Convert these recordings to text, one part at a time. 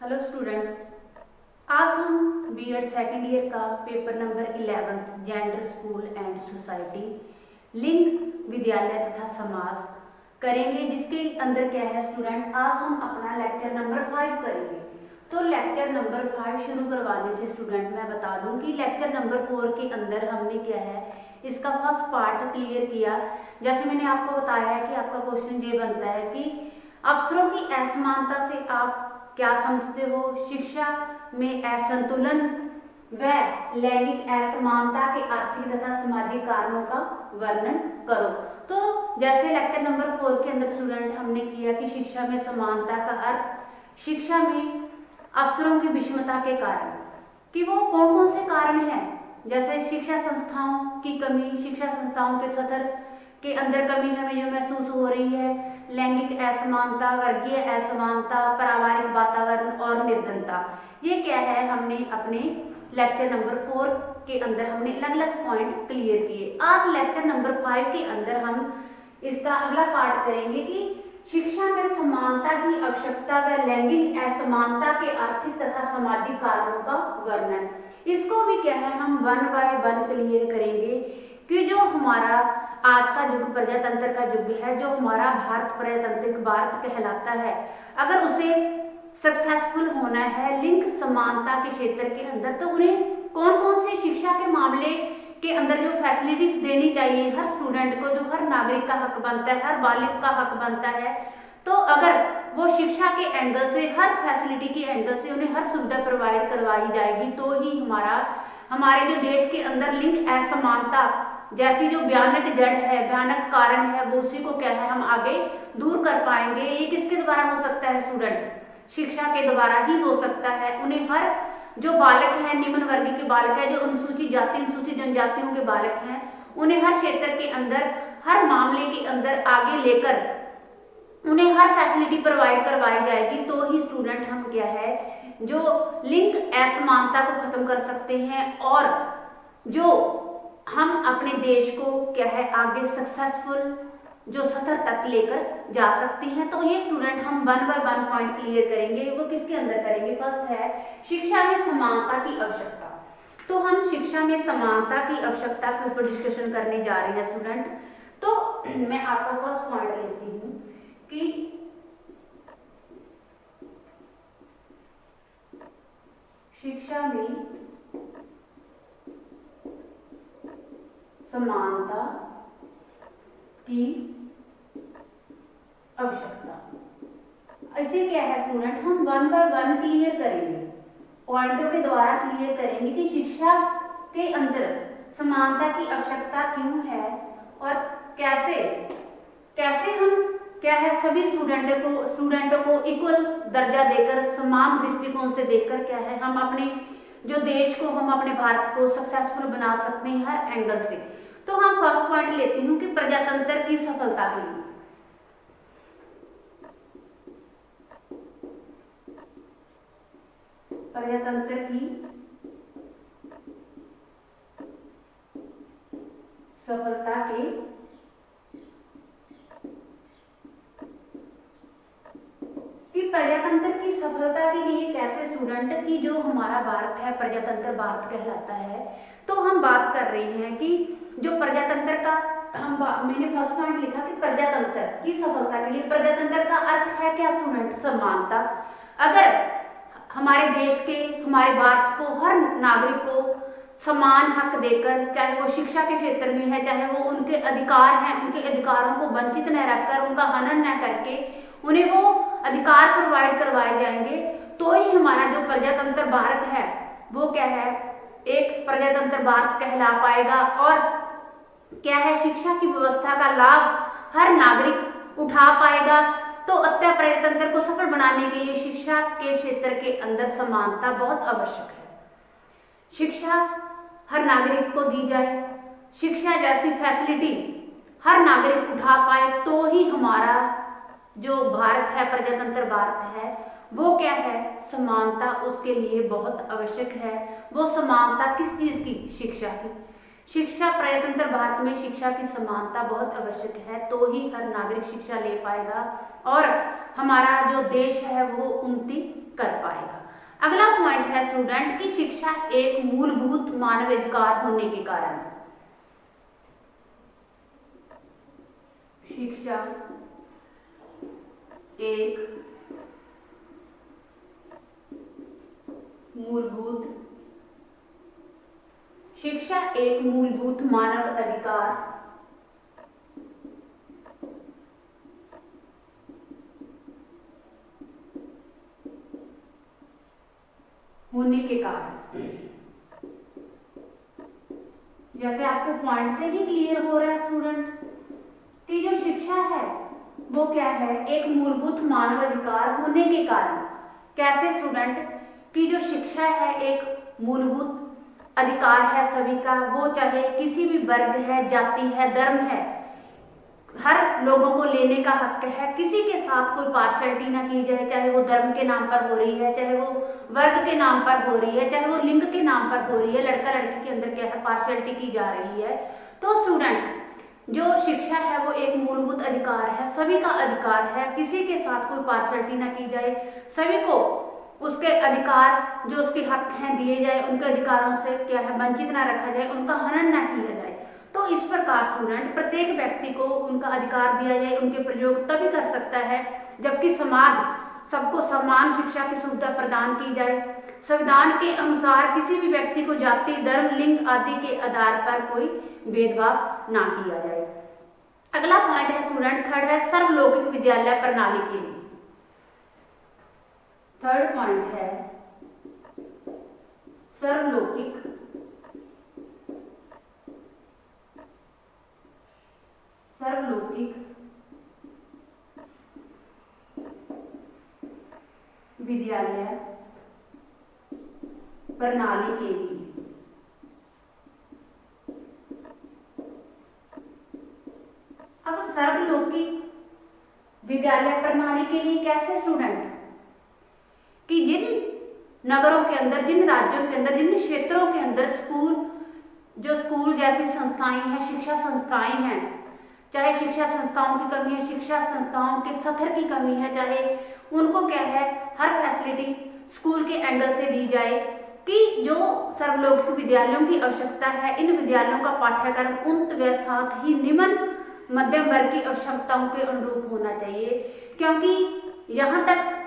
Hello students, आज हम BEd second year का paper number 11 gender school and society लिंग विद्यालय तथा समाज करेंगे, जिसके अंदर क्या है स्टूडेंट, आज हम अपना लेक्चर नंबर 5 करेंगे। तो लेक्चर नंबर 5 शुरू करवाने से स्टूडेंट मैं बता दूं कि लेक्चर नंबर 4 के अंदर हमने क्या है इसका फर्स्ट पार्ट क्लियर किया। जैसे मैंने आपको बताया है कि आपका क्वेश्चन ये बनता है कि अवसरों की असमानता से आप क्या समझते हो, शिक्षा में असंतुलन व लैंगिक असमानता के आर्थिक तथा सामाजिक कारणों का वर्णन करो। तो जैसे लेक्चर नंबर 4 के अंदर स्टूडेंट हमने किया कि शिक्षा में समानता का अर्थ शिक्षा में अवसरों की विषमता के कारण, कि वो कौन कौन से कारण हैं, जैसे शिक्षा संस्थाओं की कमी, शिक्षा संस्थाओं के स्तर के अंदर कमी हमें जो महसूस हो रही है, लैंगिक असमानता, वर्गीय असमानता, पारिवारिक वातावरण और निर्धनता। ये क्या है हमने अपने लेक्चर नंबर 4 के अंदर हमने अलग अलग पॉइंट क्लियर किए। आज लेक्चर नंबर 5 के अंदर हम इसका अगला पार्ट करेंगे कि शिक्षा में समानता की आवश्यकता व लैंगिक असमानता के आर्थिक तथा सामाजिक कारणों का वर्णन। इसको भी क्या है हम 1 बाय 1 क्लियर करेंगे कि जो हमारा आज का युग प्रजातंत्र का युग है, जो हमारा भारत प्रजातांत्रिक भारत कहलाता है, अगर उसे सक्सेसफुल होना है लिंग समानता के क्षेत्र के अंदर, तो उन्हें कौन कौन से शिक्षा के मामले के अंदर जो फैसिलिटीज देनी चाहिए हर स्टूडेंट को, जो हर नागरिक का हक बनता है, हर बालिक का हक बनता है। तो अगर वो शिक्षा के एंगल से, हर फैसिलिटी के एंगल से उन्हें हर सुविधा प्रोवाइड करवाई जाएगी, तो ही हमारे जो देश के अंदर लिंग असमानता जैसी जो भयानक जड़ है, भयानक कारण है, वो उसी को क्या है हम आगे दूर कर पाएंगे। ये किसके द्वारा हो सकता है स्टूडेंट? शिक्षा के द्वारा ही हो सकता है। उन्हें हर जो बालक है, निम्न वर्ग के बालक है, जो अनुसूचित जाति अनुसूचित जनजातियों के बालक हैं, उन्हें हर क्षेत्र के अंदर, हर मामले के अंदर आगे लेकर उन्हें हर फैसिलिटी प्रोवाइड करवाई जाएगी, तो ही स्टूडेंट हम क्या है जो लिंग असमानता को खत्म कर सकते हैं और जो हम अपने देश को क्या है आगे सक्सेसफुल जो सतर तक लेकर जा सकते हैं। तो ये स्टूडेंट हम 1 बाय 1 पॉइंट क्लियर करेंगे। वो किसके अंदर करेंगे? फर्स्ट है शिक्षा में समानता की आवश्यकता। तो हम शिक्षा में समानता की आवश्यकता के ऊपर डिस्कशन करने जा रहे हैं स्टूडेंट। तो मैं आपका फर्स्ट पॉइंट लेती हूँ कि शिक्षा में समानता की आवश्यकता। ऐसे क्या है स्टूडेंट, हम 1 बाय 1 क्लियर करेंगे, पॉइंटों के द्वारा क्लियर करेंगे कि शिक्षा के अंदर समानता की आवश्यकता क्यों है और कैसे कैसे हम क्या है सभी स्टूडेंटों को इक्वल दर्जा देकर, समान दृष्टिकोण से देखकर क्या है हम अपने जो देश को, हम अपने भारत को सक्सेसफुल बना सकते हैं हर एंगल से। तो हम फर्स्ट पॉइंट लेती हूँ कि प्रजातंत्र की सफलता के लिए प्रजातंत्र की सफलता के प्रजातंत्र की सफलता के लिए कैसे स्टूडेंट की जो हमारा भारत है प्रजातंत्र भारत कहलाता है। तो हम बात कर रहे हैं कि जो प्रजातंत्र का मैंने फर्स्ट पॉइंट लिखा कि प्रजातंत्र की सफलता के लिए, प्रजातंत्र का अर्थ है क्या स्टूडेंट? समानता। अगर हमारे देश के, हमारे भारत को हर नागरिक को समान हक देकर, चाहे वो शिक्षा के क्षेत्र में है, चाहे वो उनके अधिकार हैं, उनके अधिकारों को वंचित न रखकर, उनका हनन न करके उन्हें वो अधिकार प्रोवाइड करवाए जाएंगे, तो ही हमारा जो प्रजातंत्र भारत है वो क्या है एक प्रजातंत्र भारत कहला पाएगा। और क्या है शिक्षा की व्यवस्था का लाभ हर नागरिक उठा पाएगा। तो अतः प्रजातंत्र को सफल बनाने के लिए शिक्षा के क्षेत्र के अंदर समानता बहुत आवश्यक है। शिक्षा हर नागरिक को दी जाए, शिक्षा जैसी फैसिलिटी हर नागरिक उठा पाए, तो ही हमारा जो भारत है प्रजातंत्र भारत है वो क्या है समानता उसके लिए बहुत आवश्यक है। वो समानता किस चीज की? शिक्षा की। शिक्षा प्रयतंत्र भारत में शिक्षा की समानता बहुत आवश्यक है, तो ही हर नागरिक शिक्षा ले पाएगा और हमारा जो देश है वो उन्नति कर पाएगा। अगला पॉइंट है स्टूडेंट की शिक्षा एक मूलभूत मानव अधिकार होने के कारण। शिक्षा एक मूलभूत मानव अधिकार होने के कारण, जैसे आपको पॉइंट से ही क्लियर हो रहा है स्टूडेंट कि जो शिक्षा है वो क्या है, एक मूलभूत मानव अधिकार होने के कारण। कैसे स्टूडेंट कि जो शिक्षा है एक मूलभूत अधिकार है सभी का, वो चाहे किसी भी वर्ग है, जाति है, धर्म है, हर लोगों को लेने का हक है। किसी के साथ कोई पार्शियलिटी ना की जाए, चाहे वो धर्म के नाम पर हो रही है, चाहे वो वर्ग के नाम पर हो रही है, चाहे वो लिंग के नाम पर हो रही है, लड़का लड़की के अंदर क्या है पार्शियलिटी की जा रही है। तो स्टूडेंट जो शिक्षा है वो एक मूलभूत अधिकार है, सभी का अधिकार है, किसी के साथ कोई पार्शियलिटी ना की जाए, सभी को उसके अधिकार जो उसके हक हैं दिए जाए, उनके अधिकारों से क्या है वंचित ना रखा जाए, उनका हनन ना किया जाए। तो इस प्रकार स्टूडेंट प्रत्येक व्यक्ति को उनका अधिकार दिया जाए, उनके प्रयोग तभी कर सकता है जबकि समाज सबको समान शिक्षा की सुविधा प्रदान की जाए। संविधान के अनुसार किसी भी व्यक्ति को जाति, धर्म, लिंग आदि के आधार पर कोई भेदभाव ना किया जाए। अगला पॉइंट है स्टूडेंट थर्ड है सर्वलौकिक विद्यालय प्रणाली के लिए। थर्ड पॉइंट है सर्वलौकिक विद्यालय प्रणाली के लिए। अब सर्वलौकिक विद्यालय प्रणाली के लिए कैसे स्टूडेंट कि जिन नगरों के अंदर, जिन राज्यों के अंदर, जिन क्षेत्रों के अंदर स्कूल जैसी संस्थाएं हैं, शिक्षा संस्थाएं हैं, चाहे शिक्षा संस्थाओं की कमी है, शिक्षा संस्थाओं के स्तर की कमी है, चाहे उनको क्या है हर फैसिलिटी स्कूल के एंगल से दी जाए कि जो सर्वलौकिक विद्यालयों की आवश्यकता है, इन विद्यालयों का पाठ्यक्रम उन्नत व साथ ही निम्न मध्यम वर्ग की आवश्यकताओं के अनुरूप होना चाहिए, क्योंकि यहाँ तक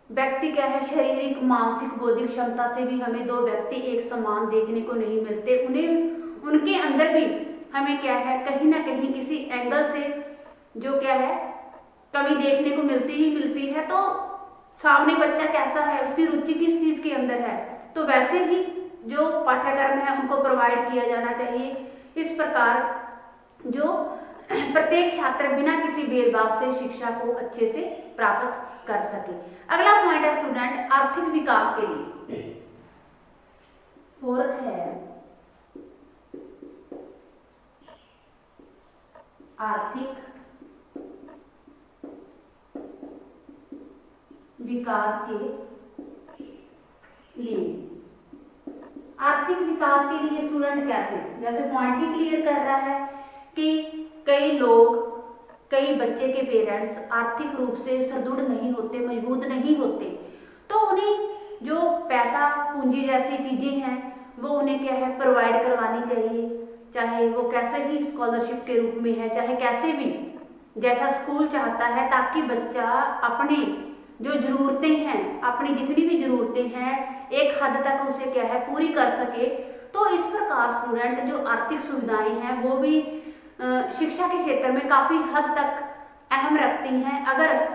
व्यक्ति क्या है शारीरिक, मानसिक, बौद्धिक क्षमता से भी हमें दो व्यक्ति एक समान देखने को नहीं मिलते, उन्हें उनके अंदर भी हमें क्या है कहीं ना कहीं किसी एंगल से जो क्या है कमी देखने को मिलती है। तो सामने बच्चा कैसा है, उसकी रुचि किस चीज के अंदर है, तो वैसे ही जो पाठ्यक्रम है उनको प्रोवाइड किया जाना चाहिए। इस प्रकार जो प्रत्येक छात्र बिना किसी भेदभाव से शिक्षा को अच्छे से प्राप्त कर सके। अगला पॉइंट है स्टूडेंट आर्थिक विकास के लिए। फोर्थ है आर्थिक विकास के लिए। आर्थिक विकास के लिए स्टूडेंट कैसे, जैसे पॉइंट ही क्लियर कर रहा है कि कई बच्चे के पेरेंट्स आर्थिक रूप से सुदृढ़ नहीं होते, मजबूत नहीं होते, तो उन्हें जो पैसा पूंजी जैसी चीजें हैं वो उन्हें क्या है प्रोवाइड करवानी चाहिए, चाहे वो कैसे ही स्कॉलरशिप के रूप में है, चाहे कैसे भी जैसा स्कूल चाहता है, ताकि बच्चा अपने जो जरूरतें हैं, अपनी जितनी भी जरूरतें हैं एक हद तक उसे क्या है पूरी कर सके। तो इस प्रकार स्टूडेंट जो आर्थिक सुविधाएं हैं वो भी शिक्षा के क्षेत्र में काफी हद तक अहम रखती हैं। अगर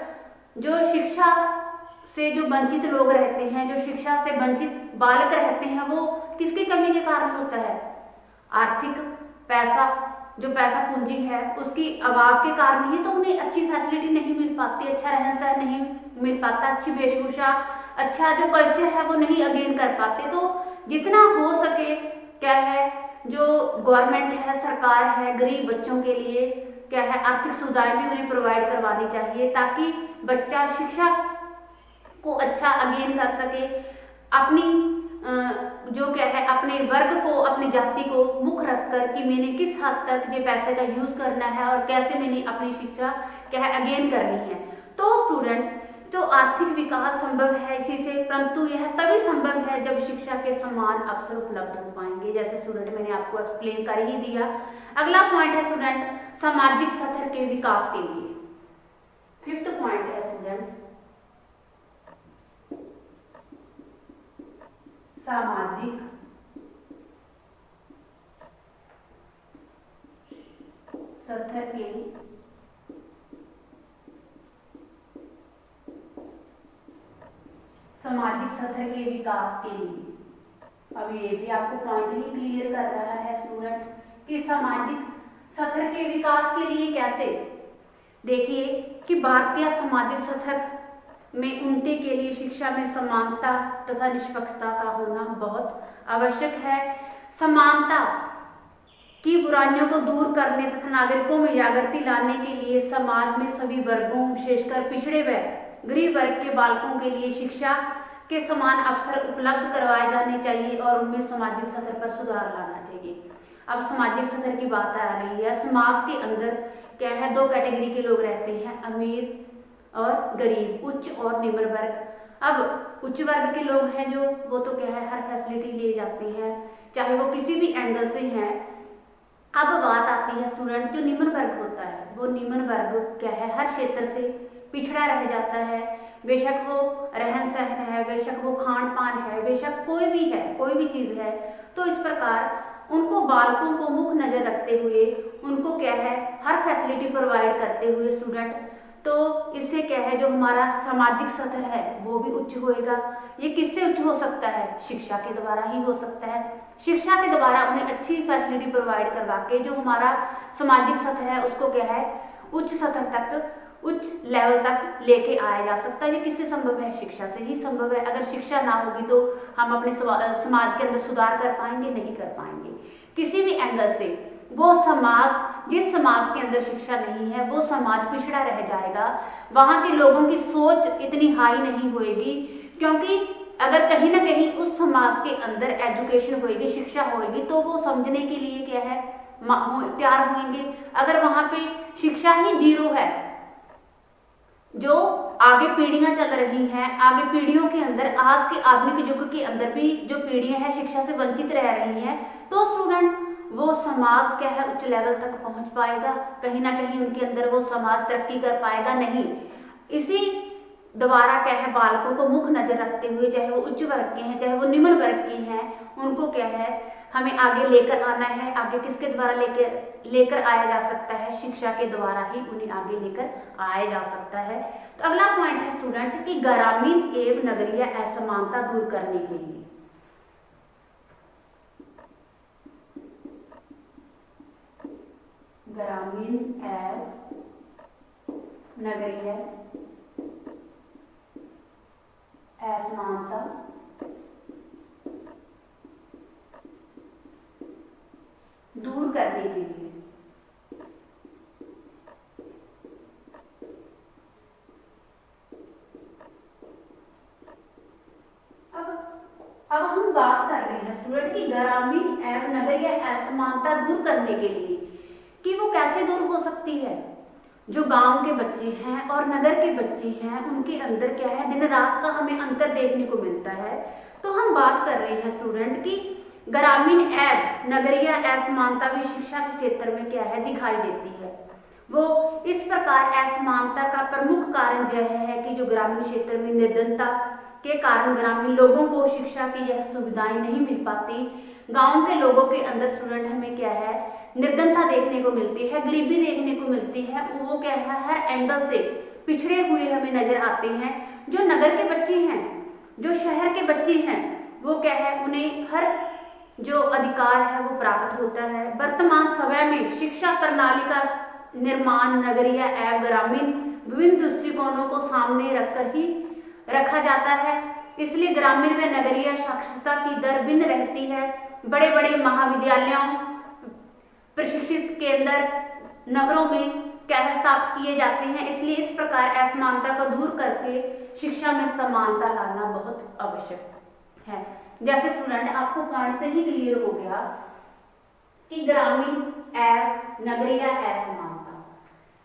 जो शिक्षा से जो वंचित लोग रहते हैं, जो शिक्षा से वंचित बालक रहते हैं, वो किसकी कमी के कारण होता है, आर्थिक जो पैसा पूंजी है उसकी अभाव के कारण ही तो उन्हें अच्छी फैसिलिटी नहीं मिल पाती, अच्छा रहन सहन नहीं मिल पाता, अच्छी वेशभूषा, अच्छा जो कल्चर है वो नहीं अगेन कर पाते। तो जितना हो सके क्या है जो गवर्नमेंट है, सरकार है, गरीब बच्चों के लिए क्या है आर्थिक सुविधाएं भी उन्हें प्रोवाइड करवानी चाहिए, ताकि बच्चा शिक्षा को अच्छा अगेन कर सके, अपनी जो क्या है अपने वर्ग को, अपनी जाति को मुख्य रखकर कि मैंने किस हद तक ये पैसे का यूज करना है और कैसे मैंने अपनी शिक्षा क्या है अगेन करनी है। तो स्टूडेंट, तो आर्थिक विकास संभव है इसी से, परंतु यह तभी संभव है जब शिक्षा के समान अवसर उपलब्ध हो पाएंगे। जैसे स्टूडेंट मैंने आपको एक्सप्लेन कर ही दिया। अगला पॉइंट है स्टूडेंट सामाजिक स्तर के विकास के लिए। फिफ्थ पॉइंट है स्टूडेंट सामाजिक स्तर के विकास के लिए। अब ये भी आपको पॉइंट ही क्लियर कर रहा है स्टूडेंट कि सामाजिक स्तर के विकास के लिए कैसे। देखिए कि भारतीय सामाजिक स्तर में उन्नति के लिए शिक्षा में समानता तथा निष्पक्षता का होना बहुत आवश्यक है। समानता की बुराइयों को दूर करने तथा नागरिकों में जागृति लाने के लिए समाज में सभी वर्गों, विशेषकर पिछड़े व गरीब वर्ग के बालकों के लिए शिक्षा के समान अवसर उपलब्ध करवाए जाने चाहिए और उनमें सामाजिक स्तर पर सुधार लाना चाहिए। अब सामाजिक स्तर की बात आ रही है। समाज के अंदर क्या है, दो कैटेगरी के लोग रहते हैं, अमीर और गरीब, उच्च और निम्न वर्ग। अब उच्च वर्ग के लोग हैं जो वो तो क्या है हर फैसिलिटी ले जाते हैं, चाहे वो किसी भी एंगल से हैं। अब बात आती है स्टूडेंट जो निम्न वर्ग होता है, वो निम्न वर्ग क्या है हर क्षेत्र से पिछड़ा रह जाता है। बेशक वो रहन सहन है, बेशक वो खान पान है, बेशक कोई भी है, कोई भी चीज है। तो इस प्रकार उनको बालकों को मुख्य नजर रखते हुए उनको क्या है हर फैसिलिटी प्रोवाइड करते हुए स्टूडेंट, तो इससे क्या है जो हमारा सामाजिक स्तर है वो भी उच्च होएगा। ये किससे उच्च हो सकता है? शिक्षा के द्वारा ही हो सकता है। शिक्षा के द्वारा अपनी अच्छी फैसिलिटी प्रोवाइड करवा के जो हमारा सामाजिक स्तर है उसको क्या है उच्च स्तर तक, उच्च लेवल तक लेके आया जा सकता है। ये किससे संभव है? शिक्षा से ही संभव है। अगर शिक्षा ना होगी तो हम अपने समाज के अंदर सुधार कर पाएंगे? नहीं कर पाएंगे किसी भी एंगल से। वो समाज, जिस समाज के अंदर शिक्षा नहीं है वो समाज पिछड़ा रह जाएगा। वहां के लोगों की सोच इतनी हाई नहीं होएगी, क्योंकि अगर कहीं ना कहीं उस समाज के अंदर एजुकेशन होएगी, शिक्षा होएगी, तो वो समझने के लिए क्या है तैयार होंगे। अगर वहां पे शिक्षा ही जीरो है, जो आगे पीढ़ियां चल रही हैं, आगे पीढ़ियों के अंदर आज के आधुनिक युग के अंदर भी जो पीढ़ियां हैं शिक्षा से वंचित रह रही हैं, तो स्टूडेंट वो समाज क्या है उच्च लेवल तक पहुंच पाएगा? कहीं ना कहीं उनके अंदर वो समाज तरक्की कर पाएगा? नहीं। इसी दोबारा क्या है बालकों को मुख्य नजर रखते हुए, चाहे वो उच्च वर्ग के हैं चाहे वो निम्न वर्ग के हैं, उनको क्या है हमें आगे लेकर आना है। आगे किसके द्वारा लेकर आया जा सकता है? शिक्षा के द्वारा ही उन्हें आगे लेकर आया जा सकता है। तो अगला पॉइंट है स्टूडेंट कि ग्रामीण एवं नगरीय असमानता दूर करने के लिए। ग्रामीण एवं नगरीय असमानता दूर करने के लिए अब हम बात कर रहे हैं स्टूडेंट की ग्रामीण एवं नगरीय असमानता दूर करने के लिए कि वो कैसे दूर हो सकती है। जो गांव के बच्चे हैं और नगर के बच्चे हैं उनके अंदर क्या है दिन रात का हमें अंतर देखने को मिलता है। तो हम बात कर रहे हैं स्टूडेंट की ग्रामीण एवं नगरीय असमानता भी शिक्षा के क्षेत्र में क्या है दिखाई देती है। वो इस प्रकार असमानता का प्रमुख कारण यह है कि जो ग्रामीण क्षेत्र में निर्धनता के कारण ग्रामीण लोगों को शिक्षा की यह सुविधाएं नहीं मिल पाती। गांव के लोगों के अंदर स्टूडेंट हमें क्या है निर्धनता देखने को मिलती है, गरीबी देखने को मिलती है। वो क्या है हर एंगल से पिछड़े हुए हमें नजर आते हैं। जो नगर के बच्चे हैं, जो शहर के बच्चे हैं, वो क्या है उन्हें हर जो अधिकार है वो प्राप्त होता है। वर्तमान समय में शिक्षा प्रणाली का निर्माण नगरीय एवं ग्रामीण विभिन्न दृष्टिकोणों को सामने रखकर ही रखा जाता है। इसलिए ग्रामीण व नगरीय साक्षरता की दर भिन्न रहती है। बड़े बड़े महाविद्यालयों, प्रशिक्षित केंद्र नगरों में क्या स्थापित किए जाते हैं। इसलिए इस प्रकार असमानता को दूर करके शिक्षा में समानता लाना बहुत आवश्यक है। जैसे स्टूडेंट आपको पॉइंट से ही क्लियर हो गया कि ग्रामीण एवं नगरीय असमानता।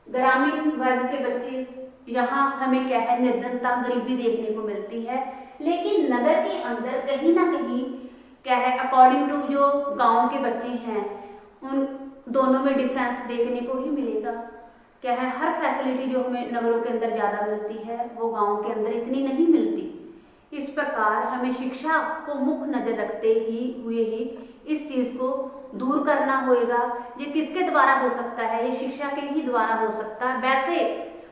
ग्रामीण वर्ग के बच्चे, यहाँ हमें क्या है, निर्धनता, गरीबी देखने को मिलती है, लेकिन नगर के अंदर कहीं ना कहीं क्या है, अकॉर्डिंग टू जो गांव के बच्चे हैं उन दोनों में डिफरेंस देखने को ही मिलेगा। क्या है, हर फैसिलिटी जो हमें नगरों के अंदर ज़्यादा मिलती है वो गांव के अंदर इतनी नहीं मिलती। इस प्रकार हमें शिक्षा को मुख्य नज़र रखते हुए ही इस चीज़ को दूर करना होगा। ये किसके द्वारा हो सकता है? ये शिक्षा के ही द्वारा हो सकता है। वैसे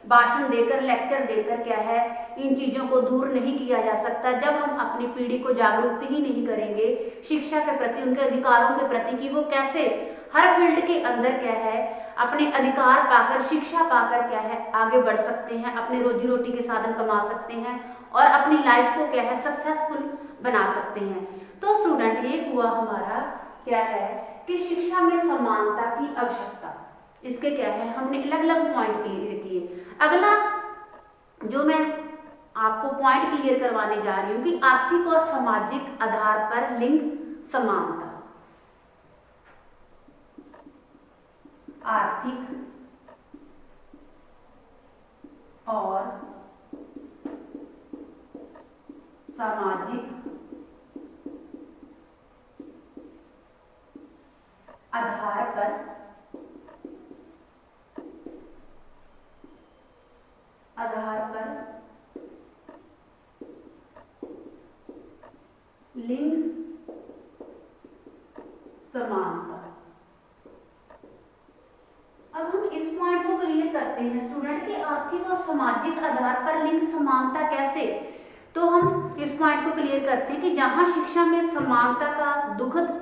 भाषण देकर, लेक्चर देकर क्या है, इन चीज़ों को दूर नहीं किया जा सकता। जब हम अपनी पीढ़ी को जागरूक ही नहीं करेंगे शिक्षा के प्रति, उनके अधिकारों के प्रति, कि वो कैसे हर फील्ड के अंदर क्या है अपने अधिकार पाकर, शिक्षा पाकर क्या है आगे बढ़ सकते हैं, अपने रोजी रोटी के साधन कमा सकते हैं और अपनी लाइफ को क्या है सक्सेसफुल बना सकते हैं। तो स्टूडेंट ये हुआ हमारा क्या है कि शिक्षा में समानता की आवश्यकता। इसके क्या है, हमने अलग अलग पॉइंट क्लियर किए। अगला जो मैं आपको पॉइंट क्लियर करवाने जा रही हूँ कि आर्थिक और सामाजिक आधार पर लिंग समानता। आर्थिक और सामाजिक आधार पर लिंग समानता। अब हम इस पॉइंट को क्लियर करते हैं स्टूडेंट कि आर्थिक और सामाजिक आधार पर लिंग समानता कैसे। तो हम इस पॉइंट को क्लियर करते हैं कि जहां शिक्षा में समानता का दुखद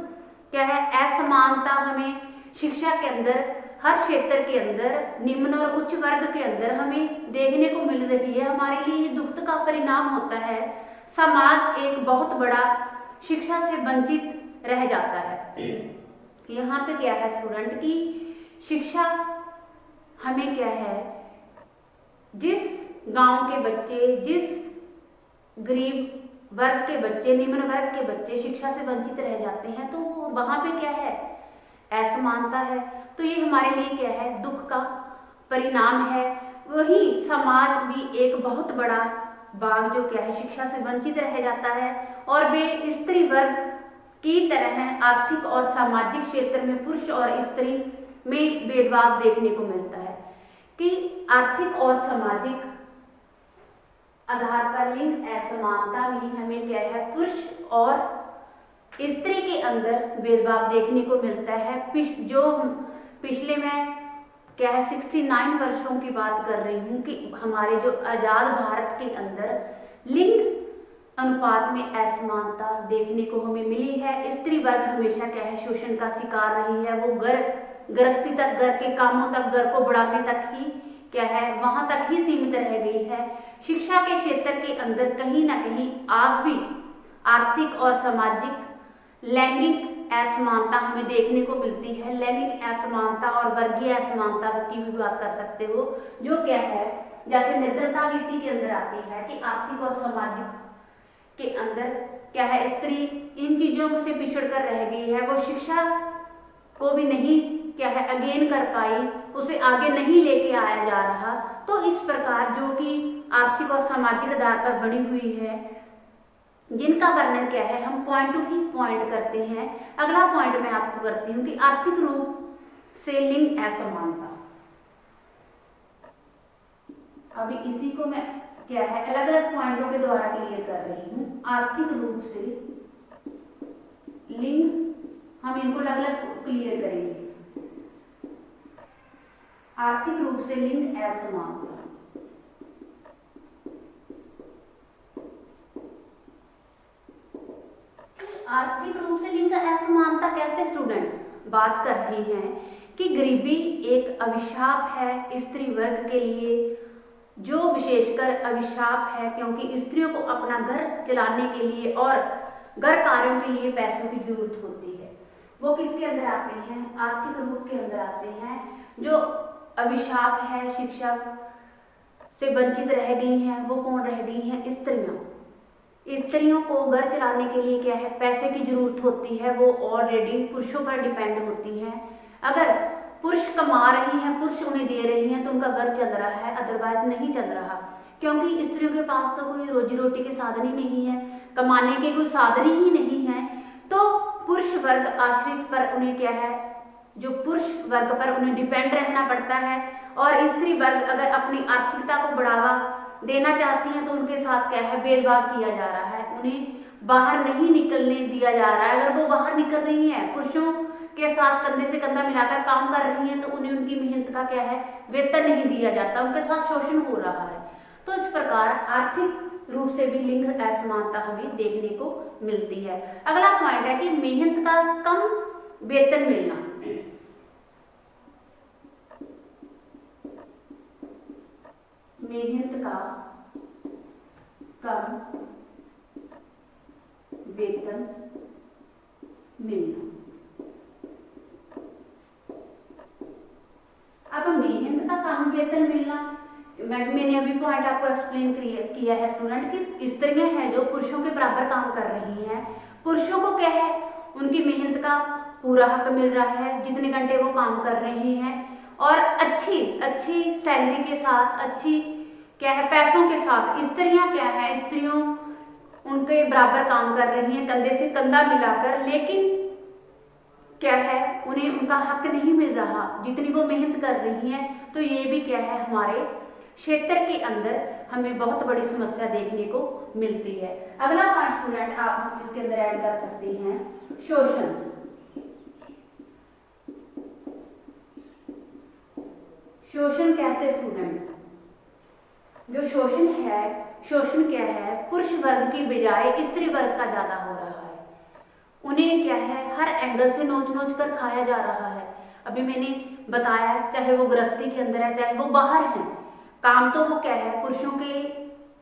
क्या है असमानता हमें शिक्षा के अंदर हर क्षेत्र के अंदर निम्न और उच्च वर्ग के अंदर हमें देखने को मिल रही है, हमारे लिए ये दुख का परिणाम होता है। समाज एक बहुत बड़ा शिक्षा से वंचित रह जाता है। यहाँ पे क्या है स्टूडेंट की शिक्षा हमें क्या है, जिस गांव के बच्चे, जिस गरीब वर्ग के बच्चे, निम्न वर्ग के बच्चे शिक्षा से वंचित रह जाते हैं, तो वहां पे क्या है असमानता है। तो ये हमारे लिए क्या है दुख का परिणाम है। वही समाज भी एक बहुत बड़ा भाग जो क्या है शिक्षा से वंचित रह जाता है और वे स्त्री वर्ग की तरह आर्थिक और सामाजिक क्षेत्र में पुरुष और स्त्री में भेदभाव देखने को मिलता है कि आर्थिक और सामाजिक आधार पर लिंग असमानता में हमें क्या है पुरुष और स्त्री के अंदर भेदभाव देखने को मिलता है। जो पिछले मैं क्या है 69 वर्षों की बात कर रही हूँ कि हमारे जो आजाद भारत के अंदर लिंग अनुपात में असमानता देखने को हमें मिली है। स्त्री वर्ग हमेशा क्या है शोषण का शिकार रही है। वो गृहस्थी तक, घर के कामों तक, घर को बढ़ाने तक ही क्या है वहां तक ही सीमित रह गई है। शिक्षा के क्षेत्र के अंदर कहीं ना कहीं आज भी आर्थिक और सामाजिक लैंगिक असमानता हमें देखने को मिलती है। लैंगिक असमानता और वर्गीय असमानता की भी बात कर सकते हो, जो क्या है जैसे निर्धनता भी इसी के अंदर आती है कि आर्थिक और सामाजिक के अंदर क्या है स्त्री इन चीजों से पिछड़ कर रह गई है। वो शिक्षा को भी नहीं क्या है अगेन कर पाई, उसे आगे नहीं लेके आया जा रहा। तो इस प्रकार जो कि आर्थिक और सामाजिक आधार पर बनी हुई है, जिनका वर्णन क्या है हम पॉइंट टू ही पॉइंट करते हैं। अगला पॉइंट मैं आपको करती हूँ कि आर्थिक रूप से लिंग असमानता। अभी इसी को मैं क्या है अलग अलग पॉइंटों के द्वारा क्लियर कर रही हूँ। आर्थिक रूप से लिंग, हम इनको अलग अलग क्लियर करेंगे। आर्थिक रूप से लिंग असमानता। आर्थिक रूप से लिंग असमानता कैसे स्टूडेंट बात कर रहे हैं कि गरीबी एक अभिशाप है स्त्री वर्ग के लिए, जो विशेषकर अभिशाप है क्योंकि स्त्रियों को अपना घर चलाने के लिए और घर कार्यों के लिए पैसों की जरूरत होती है। वो किसके अंदर आते हैं आर्थिक रूप के अंदर आते हैं। जो अभिशाप है शिक्षा से वंचित रह गई हैं वो कौन रह गई हैं स्त्रियां। स्त्रियों को घर चलाने के लिए क्या है, पैसे की जरूरत होती है, वो ऑलरेडी पुरुषों पर डिपेंड होती हैं। अगर पुरुष कमा रही हैं, पुरुष उन्हें दे रही हैं तो उनका घर चल रहा है, अदरवाइज नहीं चल रहा, क्योंकि स्त्रियों के पास तो कोई रोजी रोटी के साधन ही नहीं है, कमाने के कोई साधन ही नहीं है। तो पुरुष वर्ग आश्रित पर उन्हें क्या है, जो पुरुष वर्ग पर उन्हें डिपेंड रहना पड़ता है। और स्त्री वर्ग अगर अपनी आर्थिकता को बढ़ावा देना चाहती हैं तो उनके साथ क्या है, भेदभाव किया जा रहा है, उन्हें बाहर नहीं निकलने दिया जा रहा है। अगर वो बाहर निकल रही हैं, पुरुषों के साथ कंधे से कंधा मिलाकर काम कर रही हैं, तो उन्हें उनकी मेहनत का क्या है, वेतन नहीं दिया जाता, उनके साथ शोषण हो रहा है। तो इस प्रकार आर्थिक रूप से भी लिंग असमानता हमें देखने को मिलती है। अगला पॉइंट है कि मेहनत का कम वेतन मिलना। मेहनत का कम वेतन मिलना। अब मेहनत का कम वेतन मिलना, मैंने अभी पॉइंट आपको एक्सप्लेन किया है स्टूडेंट, कि स्त्रियां हैं जो पुरुषों के बराबर काम कर रही हैं, पुरुषों को क्या है, उनकी मेहनत का पूरा हक मिल रहा है, जितने घंटे वो काम कर रही हैं, और अच्छी अच्छी सैलरी के साथ, अच्छी क्या है, पैसों के साथ स्त्रियां क्या है, स्त्रियों उनके बराबर काम कर रही हैं, कंधे से कंधा मिलाकर, लेकिन क्या है, उन्हें उनका हक नहीं मिल रहा जितनी वो मेहनत कर रही हैं। तो ये भी क्या है, हमारे क्षेत्र के अंदर हमें बहुत बड़ी समस्या देखने को मिलती है। अगला पॉइंट स्टूडेंट आप इसके अंदर ऐड कर सकते हैं, शोषण। शोषण कैसे स्टूडेंट, जो शोषण है, शोषण क्या है, पुरुष वर्ग की बजाय स्त्री वर्ग का ज्यादा हो रहा है, उन्हें क्या है, हर एंगल से नोच नोच कर खाया जा रहा है। अभी मैंने बताया, चाहे वो गृहस्थी के अंदर है, चाहे वो बाहर है, काम तो वो क्या है, पुरुषों के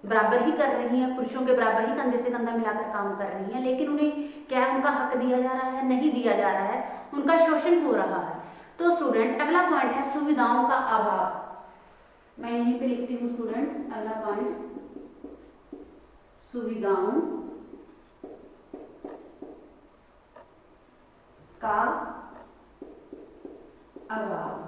बराबर ही कर रही है, पुरुषों के बराबर ही कंधे से कंधा मिलाकर काम कर रही है, लेकिन उन्हें क्या है, उनका हक दिया जा रहा है, नहीं दिया जा रहा है, उनका शोषण हो रहा है। तो स्टूडेंट अगला पॉइंट है सुविधाओं का अभाव। मैं यहीं पे लिखती हूँ स्टूडेंट, अगला पॉइंट सुविधाओं का अभाव।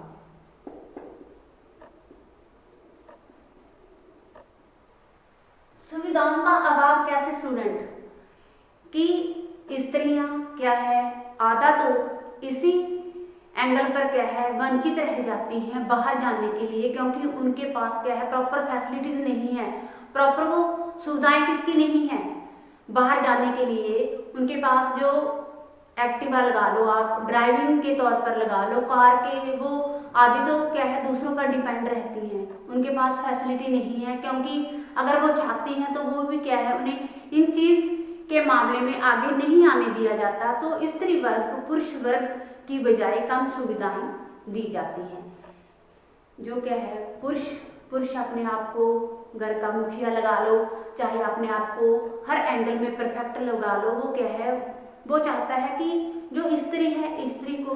सुविधाओं का अभाव कैसे स्टूडेंट, कि स्त्रियां क्या है, आधा तो इसी एंगल पर क्या है, वंचित रह जाती हैं बाहर जाने के लिए, क्योंकि उनके पास क्या है, प्रॉपर फैसिलिटीज नहीं है, प्रॉपर वो सुविधाएं किसकी नहीं है, बाहर जाने के लिए उनके पास जो एक्टिवा लगा लो, आप ड्राइविंग के तौर पर लगा लो, कार के, वो आदि तो क्या है, दूसरों पर डिपेंड रहती हैं, उनके पास फैसिलिटी नहीं है, क्योंकि अगर वो चाहती हैं तो वो भी क्या है, उन्हें इन चीज के मामले में आगे नहीं आने दिया जाता। तो स्त्री वर्ग को पुरुष वर्ग की बजाय कम सुविधाएं दी जाती हैं। जो क्या है, पुरुष अपने आप को घर का मुखिया लगा लो, चाहे अपने आप को हर एंगल में परफेक्ट लगा लो, वो क्या है, वो चाहता है कि जो स्त्री है, स्त्री को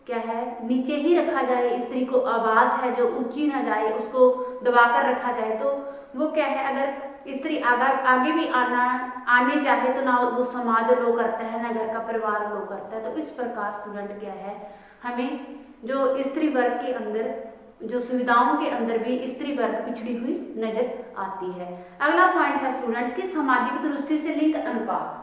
क्या है, नीचे ही रखा जाए, स्त्री को आवाज है जो ऊंची ना जाए, उसको दबाकर रखा जाए। तो वो क्या है, अगर स्त्री आगे भी आने चाहे तो ना वो समाज लो करता है, ना घर का परिवार लो करता है। तो इस प्रकार स्टूडेंट क्या है, हमें जो स्त्री वर्ग के अंदर, जो सुविधाओं के अंदर भी स्त्री वर्ग पिछड़ी हुई नजर आती है। अगला पॉइंट है स्टूडेंट की सामाजिक दृष्टि से लिंग अनुपात।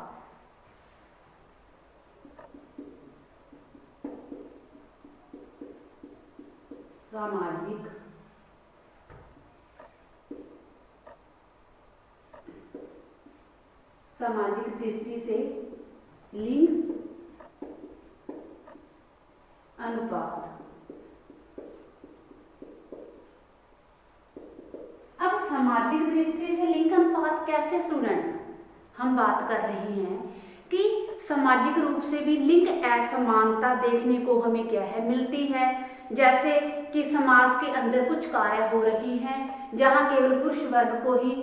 सामाजिक दृष्टि से लिंग अनुपात। अब सामाजिक दृष्टि से लिंग अनुपात कैसे स्टूडेंट, हम बात कर रहे हैं कि सामाजिक रूप से भी लिंग असमानता देखने को हमें क्या है, मिलती है। जैसे कि समाज के अंदर कुछ कार्य हो रही हैं जहां केवल पुरुष वर्ग को ही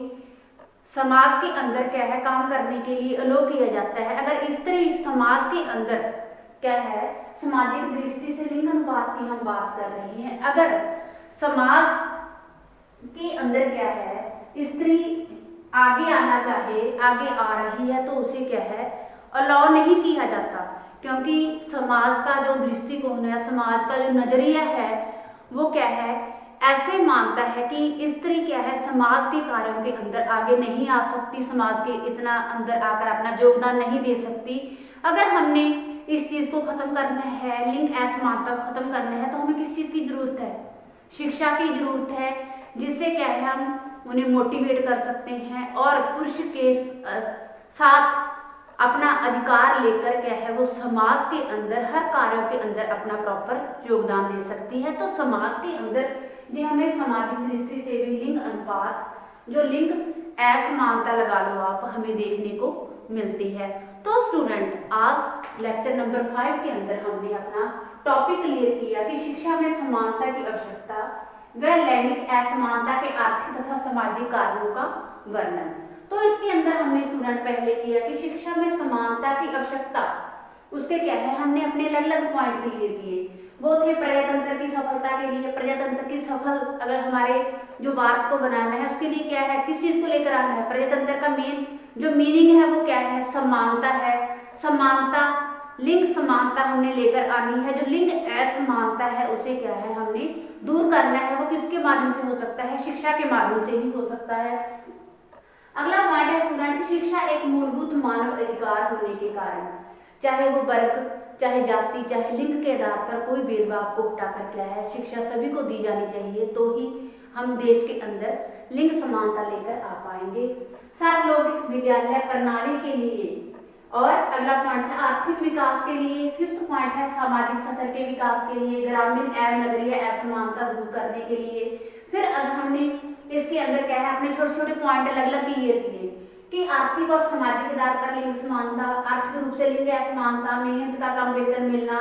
समाज के अंदर क्या है, काम करने के लिए अलो किया जाता है। अगर स्त्री समाज के अंदर क्या है, सामाजिक दृष्टि से लिंग अनुपात की हम बात कर रहे हैं, अगर समाज के अंदर क्या है, स्त्री आगे आना चाहे, आगे आ रही है, तो उसे क्या है, अलाउ नहीं किया जाता, क्योंकि समाज का जो दृष्टिकोण है, समाज का जो नजरिया है, वो क्या है, ऐसे मानता है कि स्त्री क्या है, समाज के कार्यों के अंदर आगे नहीं आ सकती, समाज के इतना अंदर आकर अपना योगदान नहीं दे सकती। अगर हमने इस चीज को खत्म करना है, लिंग असमानता को खत्म करना है, तो हमें किस चीज की जरूरत है, शिक्षा की जरूरत है, जिससे क्या है, हम उन्हें मोटिवेट कर सकते हैं और पुरुष के साथ अपना अधिकार लेकर क्या है, वो समाज के अंदर हर कार्यों के अंदर अपना प्रॉपर योगदान दे सकती है। तो समाज के अंदर ये हमें सामाजिक दृष्टि से भी लिंग अनुपात, जो लिंग असमानता लगा लो आप, हमें देखने को मिलती है। तो स्टूडेंट, आज लेक्चर नंबर 5 के अंदर हमने अपना टॉपिक क्लियर किया कि शिक्षा में समानता की आवश्यकता व लैंगिक असमानता के आर्थिक तथा सामाजिक कारणों का वर्णन। तो इसके अंदर हमने स्टूडेंट पहले किया कि शिक्षा में समानता की आवश्यकता, उसके क्या है, हमने अपने अलग अलग पॉइंट क्लियर किए। वो थे प्रजातंत्र की सफलता के लिए, प्रजातंत्र की सफल अगर हमारे जो भारत को बनाना है, उसके लिए क्या है, किस चीज को लेकर आना है, प्रजातंत्र का मेन जो मीनिंग है वो क्या है, समानता है। समानता, लिंग समानता हमने लेकर आनी है। जो लिंग असमानता है उसे क्या है, हमने दूर करना है। वो किसके माध्यम से हो सकता है, शिक्षा के माध्यम से ही हो सकता है। अगला पॉइंट है स्टूडेंट, शिक्षा एक मूलभूत मानव अधिकार होने के कारण चाहे वो वर्ग, चाहे जाति, चाहे लिंग के आधार पर कोई भेदभाव को हटाकर क्या है, शिक्षा सभी को दी जानी चाहिए, तो ही हम देश के अंदर लिंग समानता लेकर आ पाएंगे। सार्वलौकिक विद्यालय प्रणाली के लिए, और अगला पॉइंट है आर्थिक विकास के लिए। फिफ्थ पॉइंट है सामाजिक स्तर के विकास के लिए, ग्रामीण एवं नगरीय असमानता दूर करने के लिए। फिर अगर हमने इसके अंदर क्या है, अपने छोटे छोटे पॉइंट अलग अलग क्लियर किए कि आर्थिक और सामाजिक आधार पर लिंग समानता, आर्थिक रूप से लिंग असमानता, मेहनत का कम वेतन मिलना,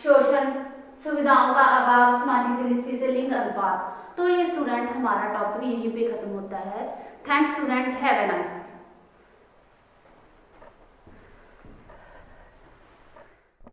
शोषण, सुविधाओं का अभाव, सामाजिक दृष्टि से लिंग अनुपात। तो ये स्टूडेंट हमारा टॉपिक यहीं पे खत्म होता है। Thanks student, have a nice day.